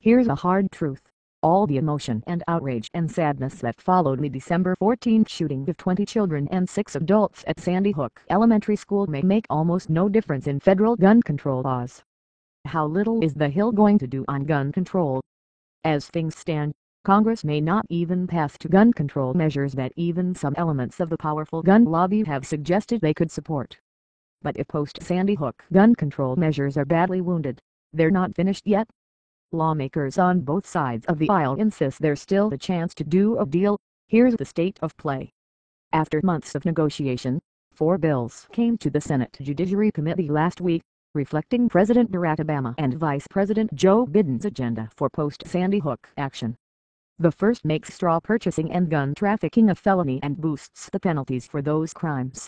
Here's a hard truth. All the emotion and outrage and sadness that followed the December 14 shooting of 20 children and 6 adults at Sandy Hook Elementary School may make almost no difference in federal gun control laws. How little is the Hill going to do on gun control? As things stand, Congress may not even pass two gun control measures that even some elements of the powerful gun lobby have suggested they could support. But if post-Sandy Hook gun control measures are badly wounded, they're not finished yet. Lawmakers on both sides of the aisle insist there's still a chance to do a deal. Here's the state of play. After months of negotiation, 4 bills came to the Senate Judiciary Committee last week, reflecting President Barack Obama and Vice President Joe Biden's agenda for post-Sandy Hook action. The first makes straw purchasing and gun trafficking a felony and boosts the penalties for those crimes.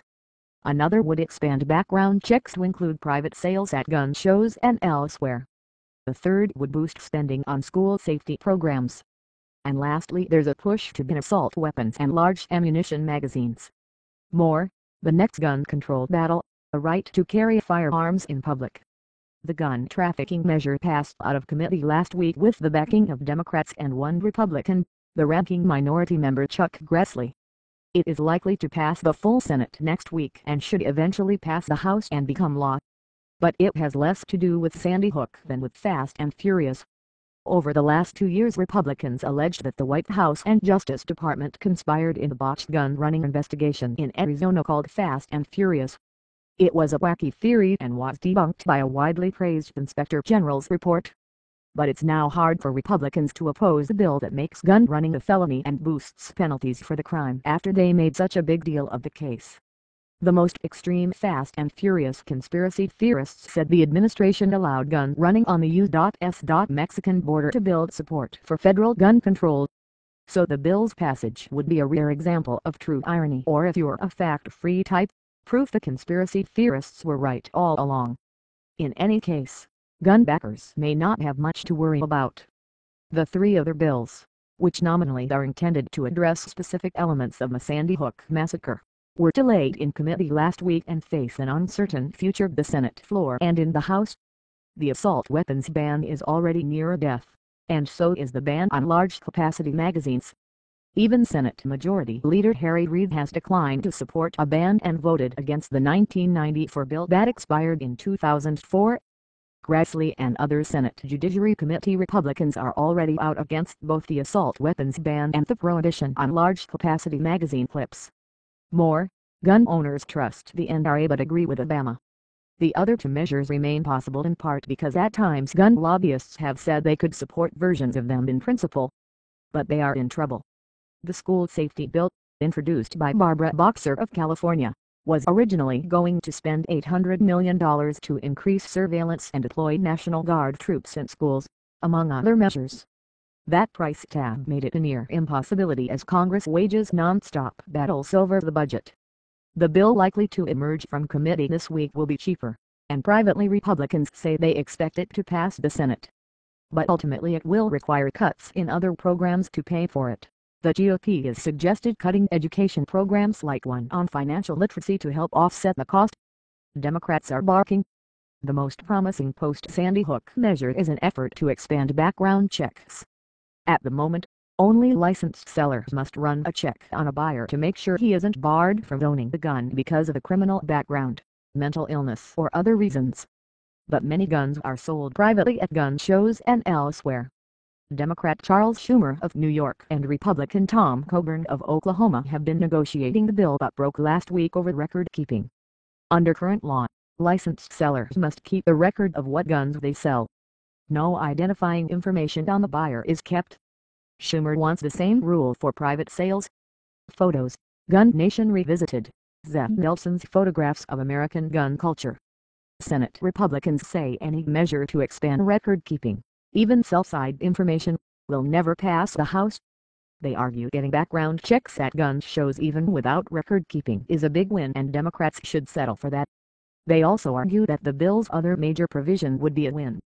Another would expand background checks to include private sales at gun shows and elsewhere. The third would boost spending on school safety programs. And lastly, there's a push to ban assault weapons and large ammunition magazines. More, the next gun control battle, a right to carry firearms in public. The gun trafficking measure passed out of committee last week with the backing of Democrats and one Republican, the ranking minority member Chuck Grassley. It is likely to pass the full Senate next week and should eventually pass the House and become law. But it has less to do with Sandy Hook than with Fast and Furious. Over the last 2 years, Republicans alleged that the White House and Justice Department conspired in the botched gun-running investigation in Arizona called Fast and Furious. It was a wacky theory and was debunked by a widely praised Inspector General's report. But it's now hard for Republicans to oppose a bill that makes gun running a felony and boosts penalties for the crime after they made such a big deal of the case. The most extreme Fast and Furious conspiracy theorists said the administration allowed gun running on the U.S. Mexican border to build support for federal gun control. So the bill's passage would be a rare example of true irony, or if you're a fact-free type, proof the conspiracy theorists were right all along. In any case, gun backers may not have much to worry about. The 3 other bills, which nominally are intended to address specific elements of the Sandy Hook massacre, were delayed in committee last week and face an uncertain future the Senate floor and in the House. The assault weapons ban is already near death, and so is the ban on large-capacity magazines. Even Senate Majority Leader Harry Reid has declined to support a ban and voted against the 1994 bill that expired in 2004. Grassley and other Senate Judiciary Committee Republicans are already out against both the assault weapons ban and the prohibition on large-capacity magazine clips. More, gun owners trust the NRA but agree with Obama. The other 2 measures remain possible in part because at times gun lobbyists have said they could support versions of them in principle. But they are in trouble. The school safety bill, introduced by Barbara Boxer of California, was originally going to spend $800 million to increase surveillance and deploy National Guard troops in schools, among other measures. That price tag made it a near impossibility as Congress wages non-stop battles over the budget. The bill likely to emerge from committee this week will be cheaper, and privately Republicans say they expect it to pass the Senate. But ultimately it will require cuts in other programs to pay for it. The GOP has suggested cutting education programs like one on financial literacy to help offset the cost. Democrats are barking. The most promising post-Sandy Hook measure is an effort to expand background checks. At the moment, only licensed sellers must run a check on a buyer to make sure he isn't barred from owning the gun because of a criminal background, mental illness or other reasons. But many guns are sold privately at gun shows and elsewhere. Democrat Charles Schumer of New York and Republican Tom Coburn of Oklahoma have been negotiating the bill but broke last week over record keeping. Under current law, licensed sellers must keep a record of what guns they sell. No identifying information on the buyer is kept. Schumer wants the same rule for private sales. Photos, Gun Nation Revisited, Zeph Nelson's Photographs of American Gun Culture. Senate Republicans say any measure to expand record-keeping, even sell-side information, will never pass the House. They argue getting background checks at gun shows even without record-keeping is a big win and Democrats should settle for that. They also argue that the bill's other major provision would be a win.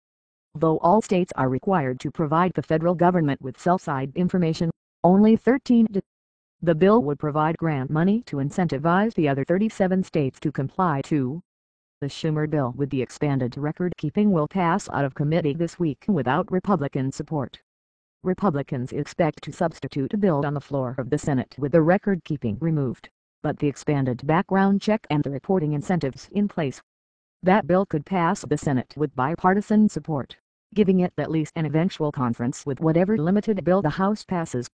Though all states are required to provide the federal government with sell-side information, only 13 do. The bill would provide grant money to incentivize the other 37 states to comply too. The Schumer bill with the expanded record-keeping will pass out of committee this week without Republican support. Republicans expect to substitute a bill on the floor of the Senate with the record-keeping removed, but the expanded background check and the reporting incentives in place. That bill could pass the Senate with bipartisan support, giving it at least an eventual conference with whatever limited bill the House passes.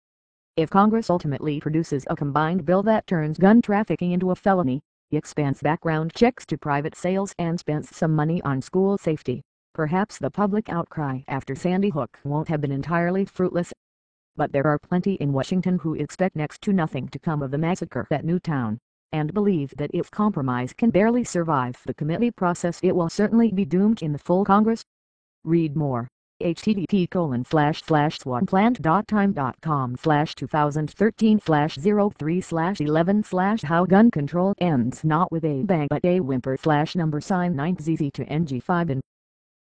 If Congress ultimately produces a combined bill that turns gun trafficking into a felony, expands background checks to private sales and spends some money on school safety, perhaps the public outcry after Sandy Hook won't have been entirely fruitless. But there are plenty in Washington who expect next to nothing to come of the massacre at Newtown, and believe that if compromise can barely survive the committee process, it will certainly be doomed in the full Congress. Read more. http://swampland.time.com/2013/03/11/ How gun control ends not with a bang but a whimper /#9ZZ to NG5 in